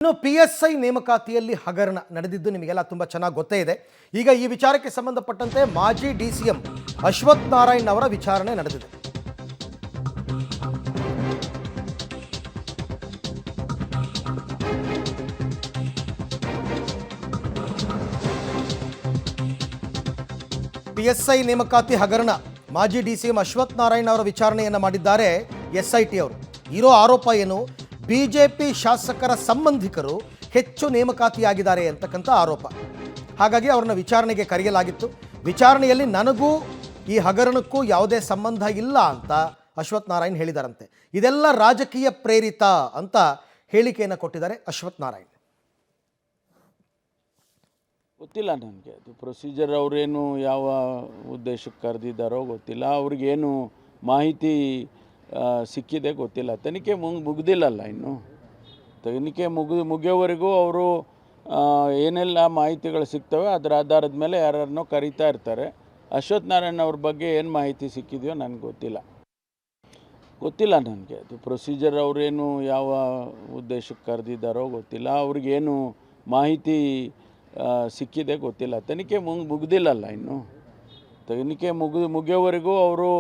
ಇನ್ನು PSI ನೇಮಕಾತಿಯಲ್ಲಿ ಹಗರಣ ನಡೆದಿದ್ದು ನಿಮಗೆಲ್ಲ ತುಂಬ ಚೆನ್ನಾಗಿ ಗೊತ್ತೇ ಇದೆ. ಈಗ ಈ ವಿಚಾರಕ್ಕೆ ಸಂಬಂಧಪಟ್ಟಂತೆ ಮಾಜಿ DCM ಅಶ್ವಥ್ ನಾರಾಯಣ್ ಅವರ ವಿಚಾರಣೆ ನಡೆದಿದೆ. PSI ನೇಮಕಾತಿ ಹಗರಣ ಮಾಜಿ DCM ಅಶ್ವಥ್ ನಾರಾಯಣ್ ಅವರ ವಿಚಾರಣೆಯನ್ನು ಮಾಡಿದ್ದಾರೆ SIT ಅವರು. ಇರೋ ಆರೋಪ ಏನು? ಬಿಜೆಪಿ ಶಾಸಕರ ಸಂಬಂಧಿಕರು ಹೆಚ್ಚು ನೇಮಕಾತಿಯಾಗಿದ್ದಾರೆ ಅಂತಕ್ಕಂಥ ಆರೋಪ. ಹಾಗಾಗಿ ಅವ್ರನ್ನ ವಿಚಾರಣೆಗೆ ಕರೆಯಲಾಗಿತ್ತು. ವಿಚಾರಣೆಯಲ್ಲಿ ನನಗೂ ಈ ಹಗರಣಕ್ಕೂ ಯಾವುದೇ ಸಂಬಂಧ ಇಲ್ಲ ಅಂತ ಅಶ್ವಥ್ ನಾರಾಯಣ್ ಹೇಳಿದಾರಂತೆ. ಇದೆಲ್ಲ ರಾಜಕೀಯ ಪ್ರೇರಿತ ಅಂತ ಹೇಳಿಕೆಯನ್ನು ಕೊಟ್ಟಿದ್ದಾರೆ ಅಶ್ವಥ್ ನಾರಾಯಣ್. ಗೊತ್ತಿಲ್ಲ ನನಗೆ, ಅದು ಪ್ರೊಸೀಜರ್ ಅವರೇನು ಯಾವ ಉದ್ದೇಶಕ್ಕೆ ಕರೆದಿದ್ದಾರೋ ಗೊತ್ತಿಲ್ಲ. ಅವ್ರಿಗೇನು ಮಾಹಿತಿ ಸಿಕ್ಕಿದೆ ಗೊತ್ತಿಲ್ಲ. ತನಿಖೆ ಮುಗ್ದಿಲ್ಲಲ್ಲ, ಇನ್ನು ತನಿಖೆ ಮುಗಿಯೋವರೆಗೂ ಅವರು ಏನೆಲ್ಲ ಮಾಹಿತಿಗಳು ಸಿಗ್ತವೆ ಅದರ ಆಧಾರದ ಮೇಲೆ ಯಾರನ್ನೋ ಕರೀತಾ ಇರ್ತಾರೆ. ಅಶ್ವಥ್ ನಾರಾಯಣ್ ಅವ್ರ ಬಗ್ಗೆ ಏನು ಮಾಹಿತಿ ಸಿಕ್ಕಿದೆಯೋ ನನಗೆ ಗೊತ್ತಿಲ್ಲ ನನಗೆ, ಅದು ಪ್ರೊಸೀಜರ್ ಅವರೇನು ಯಾವ ಉದ್ದೇಶಕ್ಕೆ ಕರೆದಿದ್ದಾರೋ ಗೊತ್ತಿಲ್ಲ. ಅವ್ರಿಗೇನು ಮಾಹಿತಿ ಸಿಕ್ಕಿದೆ ಗೊತ್ತಿಲ್ಲ. ತನಿಖೆ ಮುಗ್ದಿಲ್ಲಲ್ಲ, ಇನ್ನು ತನಿಖೆ ಮುಗಿಯೋವರೆಗೂ ಅವರು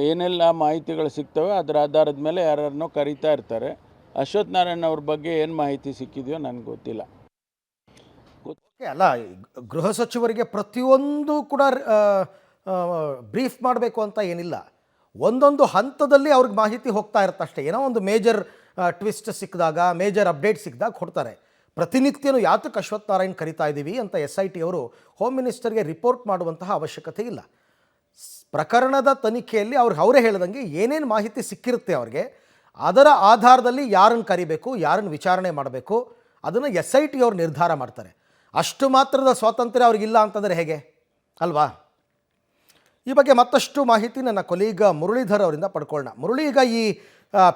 ಏನೆಲ್ಲ ಮಾಹಿತಿಗಳು ಸಿಗ್ತವೆ ಅದರ ಆಧಾರದ ಮೇಲೆ ಯಾರನ್ನೋ ಕರೀತಾ ಇರ್ತಾರೆ. ಅಶ್ವಥ್ ನಾರಾಯಣ್ ಅವ್ರ ಬಗ್ಗೆ ಏನು ಮಾಹಿತಿ ಸಿಕ್ಕಿದೆಯೋ ನನಗೆ ಗೊತ್ತಿಲ್ಲ. ಅಲ್ಲ, ಗೃಹ ಸಚಿವರಿಗೆ ಪ್ರತಿಯೊಂದು ಕೂಡ ಬ್ರೀಫ್ ಮಾಡಬೇಕು ಅಂತ ಏನಿಲ್ಲ. ಒಂದೊಂದು ಹಂತದಲ್ಲಿ ಅವ್ರಿಗೆ ಮಾಹಿತಿ ಹೋಗ್ತಾ ಇರುತ್ತೆ ಅಷ್ಟೇ. ಏನೋ ಒಂದು ಮೇಜರ್ ಟ್ವಿಸ್ಟ್ ಸಿಕ್ಕಿದಾಗ, ಮೇಜರ್ ಅಪ್ಡೇಟ್ ಸಿಕ್ಕಿದಾಗ ಕೊಡ್ತಾರೆ. ಪ್ರತಿನಿತ್ಯನೂ ಯಾತಕ್ಕೆ ಅಶ್ವಥ್ ನಾರಾಯಣ್ ಕರಿತಾ ಇದ್ದೀವಿ ಅಂತ SIT ಅವರು ಹೋಮ್ ಮಿನಿಸ್ಟರ್ಗೆ ರಿಪೋರ್ಟ್ ಮಾಡುವಂತಹ ಅವಶ್ಯಕತೆ ಇಲ್ಲ. ಪ್ರಕರಣದ ತನಿಖೆಯಲ್ಲಿ ಅವರೇ ಹೇಳಿದಂಗೆ ಏನೇನು ಮಾಹಿತಿ ಸಿಕ್ಕಿರುತ್ತೆ ಅವ್ರಿಗೆ, ಅದರ ಆಧಾರದಲ್ಲಿ ಯಾರನ್ನು ಕರಿಬೇಕು, ಯಾರನ್ನು ವಿಚಾರಣೆ ಮಾಡಬೇಕು, ಅದನ್ನು SIT ಅವರು ನಿರ್ಧಾರ ಮಾಡ್ತಾರೆ. ಅಷ್ಟು ಮಾತ್ರದ ಸ್ವಾತಂತ್ರ್ಯ ಅವ್ರಿಗಿಲ್ಲ ಅಂತಂದರೆ ಹೇಗೆ ಅಲ್ವಾ? ಈ ಬಗ್ಗೆ ಮತ್ತಷ್ಟು ಮಾಹಿತಿ ನನ್ನ ಕೊಲೀಗ ಮುರಳೀಧರ್ ಅವರಿಂದ ಪಡ್ಕೊಳ್ಳೋಣ. ಮುರಳಿ, ಈಗ ಈ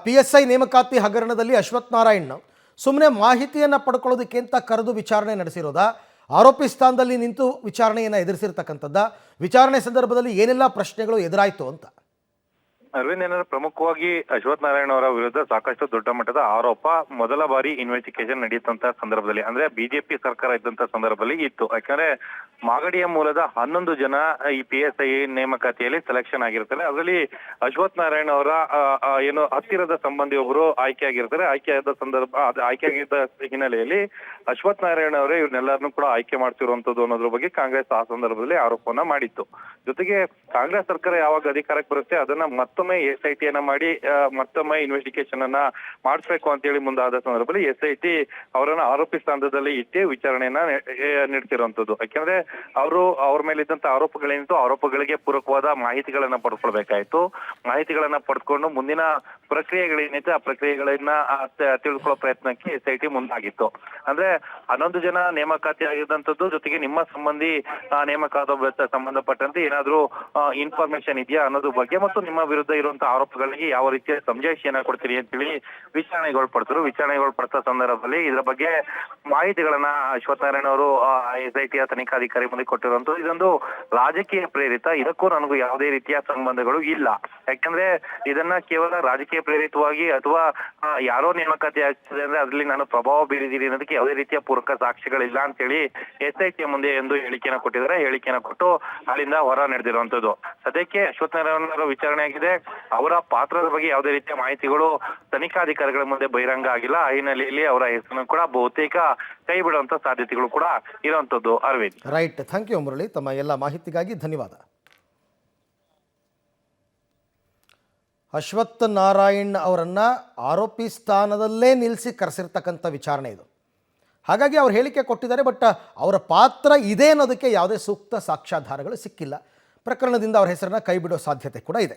PSI ನೇಮಕಾತಿ ಹಗರಣದಲ್ಲಿ ಅಶ್ವಥ್ ನಾರಾಯಣ್ ಸುಮ್ಮನೆ ಮಾಹಿತಿಯನ್ನು ಪಡ್ಕೊಳ್ಳೋದಕ್ಕೆ ಅಂತ ಕರೆದು ವಿಚಾರಣೆ ನಡೆಸಿರೋದಾ? ಆರೋಪಿ ಸ್ಥಾನದಲ್ಲಿ ನಿಂತು ವಿಚಾರಣೆಯನ್ನು ಎದುರಿಸಿರ್ತಕ್ಕಂಥದ್ದ? ವಿಚಾರಣೆ ಸಂದರ್ಭದಲ್ಲಿ ಏನೆಲ್ಲ ಪ್ರಶ್ನೆಗಳು ಎದುರಾಯಿತು ಅಂತ? ಅರವಿಂದ್, ಏನಾದ್ರು ಪ್ರಮುಖವಾಗಿ ಅಶ್ವಥ್ ನಾರಾಯಣ್ ಅವರ ವಿರುದ್ಧ ಸಾಕಷ್ಟು ದೊಡ್ಡ ಮಟ್ಟದ ಆರೋಪ ಮೊದಲ ಬಾರಿ ಇನ್ವೆಸ್ಟಿಗೇಷನ್ ನಡೆಯುತ್ತಂತ ಸಂದರ್ಭದಲ್ಲಿ, ಅಂದ್ರೆ ಬಿಜೆಪಿ ಸರ್ಕಾರ ಇದ್ದಂತ ಸಂದರ್ಭದಲ್ಲಿ ಇತ್ತು. ಯಾಕಂದ್ರೆ ಮಾಗಡಿಯ ಮೂಲದ 11 ಜನ ಈ PSI ನೇಮಕಾತಿಯಲ್ಲಿ ಸೆಲೆಕ್ಷನ್ ಆಗಿರ್ತಾರೆ. ಅದರಲ್ಲಿ ಅಶ್ವಥ್ ನಾರಾಯಣ್ ಅವರ ಏನು ಹತ್ತಿರದ ಸಂಬಂಧಿ ಒಬ್ಬರು ಆಯ್ಕೆ ಆಗಿರ್ತಾರೆ. ಆಯ್ಕೆ ಆಗಿದ್ದ ಹಿನ್ನೆಲೆಯಲ್ಲಿ ಅಶ್ವಥ್ ನಾರಾಯಣ್ ಅವರೇ ಇವ್ರನ್ನೆಲ್ಲರನ್ನೂ ಕೂಡ ಆಯ್ಕೆ ಮಾಡ್ತಿರುವಂತದ್ದು ಅನ್ನೋದ್ರ ಬಗ್ಗೆ ಕಾಂಗ್ರೆಸ್ ಆ ಸಂದರ್ಭದಲ್ಲಿ ಆರೋಪವನ್ನ ಮಾಡಿತ್ತು. ಜೊತೆಗೆ ಕಾಂಗ್ರೆಸ್ ಸರ್ಕಾರ ಯಾವಾಗ ಅಧಿಕಾರಕ್ಕೆ ಬರುತ್ತೆ ಅದನ್ನ ಮತ್ತೊಮ್ಮೆ SIT ಅನ್ನ ಮಾಡಿ ಮತ್ತೊಮ್ಮೆ ಇನ್ವೆಸ್ಟಿಗೇಷನ್ ಅನ್ನ ಮಾಡಿಸ್ಬೇಕು ಅಂತ ಹೇಳಿ ಮುಂದಾದ ಸಂದರ್ಭದಲ್ಲಿ SIT ಅವರನ್ನ ಆರೋಪಿ ಸ್ಥಾನದಲ್ಲಿ ಇಟ್ಟೇ ವಿಚಾರಣೆಯನ್ನ ನಡೆಸಿರುವಂತದ್ದು. ಯಾಕೆಂದ್ರೆ ಅವ್ರ ಮೇಲಿದ್ದಂತ ಆರೋಪಗಳೇನಿತ್ತು, ಆರೋಪಗಳಿಗೆ ಪೂರಕವಾದ ಮಾಹಿತಿಗಳನ್ನ ಪಡ್ಕೊಳ್ಬೇಕಾಯ್ತು. ಮಾಹಿತಿಗಳನ್ನ ಪಡ್ಕೊಂಡು ಮುಂದಿನ ಪ್ರಕ್ರಿಯೆಗಳೇನಿತ್ತು ಆ ಪ್ರಕ್ರಿಯೆಗಳನ್ನ ತಿಳ್ಕೊಳ್ಳೋ ಪ್ರಯತ್ನಕ್ಕೆ SIT ಮುಂದಾಗಿತ್ತು. ಅಂದ್ರೆ 11 ಜನ ನೇಮಕಾತಿ ಆಗಿದ್ದಂಥದ್ದು, ಜೊತೆಗೆ ನಿಮ್ಮ ಸಂಬಂಧಿ ನೇಮಕಾತಿ ಸಂಬಂಧಪಟ್ಟಂತೆ ಏನಾದ್ರೂ ಇನ್ಫಾರ್ಮೇಶನ್ ಇದೆಯಾ ಅನ್ನೋದ್ರ ಬಗ್ಗೆ ಮತ್ತು ನಿಮ್ಮ ವಿರುದ್ಧ ಇರುವಂತಹ ಆರೋಪಗಳಿಗೆ ಯಾವ ರೀತಿಯ ಸಮಜಾಯಿಷಿಯನ್ನ ಕೊಡ್ತೀರಿ ಅಂತೇಳಿ ವಿಚಾರಣೆಗೊಳಪಡ್ತ ಸಂದರ್ಭದಲ್ಲಿ ಇದರ ಬಗ್ಗೆ ಮಾಹಿತಿಗಳನ್ನ ಅಶ್ವಥ್ ನಾರಾಯಣ್ ಅವರು SIT ತನಿಖಾಧಿಕಾರಿ ಮುಂದೆ ಕೊಟ್ಟಿರುವಂತದ್ದು. ಇದೊಂದು ರಾಜಕೀಯ ಪ್ರೇರಿತ, ಇದಕ್ಕೂ ನನಗೂ ಯಾವುದೇ ರೀತಿಯ ಸಂಬಂಧಗಳು ಇಲ್ಲ. ಯಾಕಂದ್ರೆ ಇದನ್ನ ಕೇವಲ ರಾಜಕೀಯ ಪ್ರೇರಿತವಾಗಿ ಅಥವಾ ಯಾರೋ ನೇಮಕಾತಿ ಆಗ್ತದೆ ಅಂದ್ರೆ ಅದರಲ್ಲಿ ನಾನು ಪ್ರಭಾವ ಬೀರಿದ್ದೀನಿ ಅನ್ನೋದಕ್ಕೆ ಯಾವುದೇ ರೀತಿಯ ಪೂರಕ ಸಾಕ್ಷಿಗಳಿಲ್ಲ ಅಂತೇಳಿ SIT ಮುಂದೆ ಎಂದು ಹೇಳಿಕೆಯನ್ನು ಕೊಟ್ಟಿದ್ದಾರೆ. ಹೇಳಿಕೆಯನ್ನು ಕೊಟ್ಟು ಅಲ್ಲಿಂದ ಹೊರ ನಡೆದಿರುವಂತದ್ದು. ಸದ್ಯಕ್ಕೆ ಅಶ್ವಥ್ ನಾರಾಯಣ್ ಅವರ ವಿಚಾರಣೆ ಆಗಿದೆ. ಅವರ ಪಾತ್ರದ ಬಗ್ಗೆ ಯಾವುದೇ ರೀತಿಯ ಮಾಹಿತಿಗಳು ತನಿಖಾಧಿಕಾರಿಗಳ ಮುಂದೆ ಬಹಿರಂಗ ಆಗಿಲ್ಲ. ಆ ಹಿನ್ನೆಲೆಯಲ್ಲಿ ಅವರ ಹೆಸರನ್ನು ಕೂಡ ಬಹುತೇಕ ಕೈ ಬಿಡುವಂತ ಸಾಧ್ಯತೆಗಳು ಕೂಡ ಇರುವಂತದ್ದು. Arvind, right, thank you Murali, ತಮ್ಮ ಎಲ್ಲ ಮಾಹಿತಿಗಾಗಿ ಧನ್ಯವಾದ. ಅಶ್ವಥ್ ನಾರಾಯಣ್ ಅವರನ್ನ ಆರೋಪಿ ಸ್ಥಾನದಲ್ಲೇ ನಿಲ್ಲಿಸಿ ಕರೆಸಿರ್ತಕ್ಕಂಥ ವಿಚಾರಣೆ ಇದು. ಹಾಗಾಗಿ ಅವ್ರು ಹೇಳಿಕೆ ಕೊಟ್ಟಿದ್ದಾರೆ, ಬಟ್ ಅವರ ಪಾತ್ರ ಇದೆ ಅನ್ನೋದಕ್ಕೆ ಯಾವುದೇ ಸೂಕ್ತ ಸಾಕ್ಷ್ಯಾಧಾರಗಳು ಸಿಕ್ಕಿಲ್ಲ. ಪ್ರಕರಣದಿಂದ ಅವರ ಹೆಸರನ್ನು ಕೈ ಬಿಡೋ ಸಾಧ್ಯತೆ ಕೂಡ ಇದೆ.